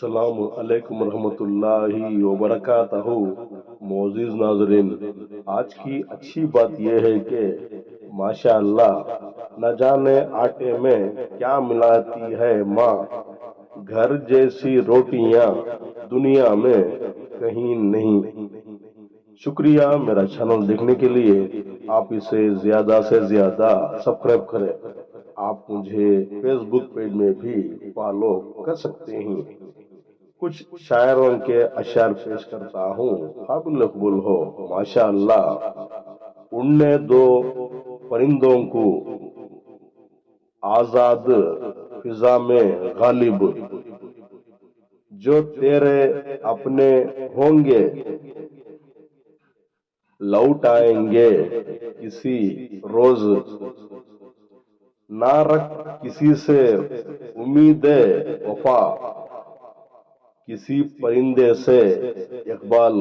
السلام علیکم ورحمۃ اللہ وبرکاتہ۔ معزز ناظرین، آج کی اچھی بات یہ ہے کہ ماشاء اللہ نہ جانے آٹے میں کیا ملاتی ہے ماں، گھر جیسی روٹیاں دنیا میں کہیں نہیں۔ شکریہ میرا چینل دیکھنے کے لیے، آپ اسے زیادہ سے زیادہ سبسکرائب کریں۔ آپ مجھے فیس بک پیج میں بھی فالو کر سکتے ہیں۔ کچھ شاعروں کے اشعار پیش کرتا ہوں، قابل قبول ہو۔ ماشاء اللہ، اڑنے دو پرندوں کو آزاد فضا میں غالب، جو تیرے اپنے ہوں گے لوٹ آئیں گے کسی روز۔ نہ رکھ کسی سے امید وفا، کسی پرندے سے اقبال۔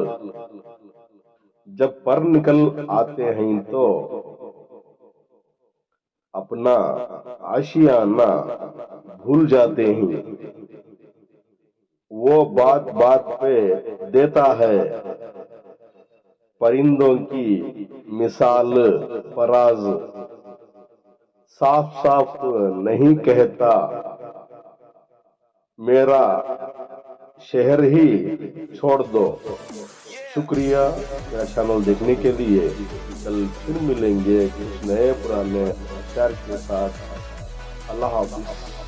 جب پر نکل آتے ہیں تو اپنا آشیانہ بھول جاتے ہیں۔ وہ بات بات پہ دیتا ہے پرندوں کی مثال فراز۔ صاف صاف نہیں کہتا میرا شہر ہی چھوڑ دو۔ شکریہ میرا چینل دیکھنے کے لیے۔ کل پھر ملیں گے کچھ نئے پرانے اشعار کے ساتھ۔ اللہ حافظ۔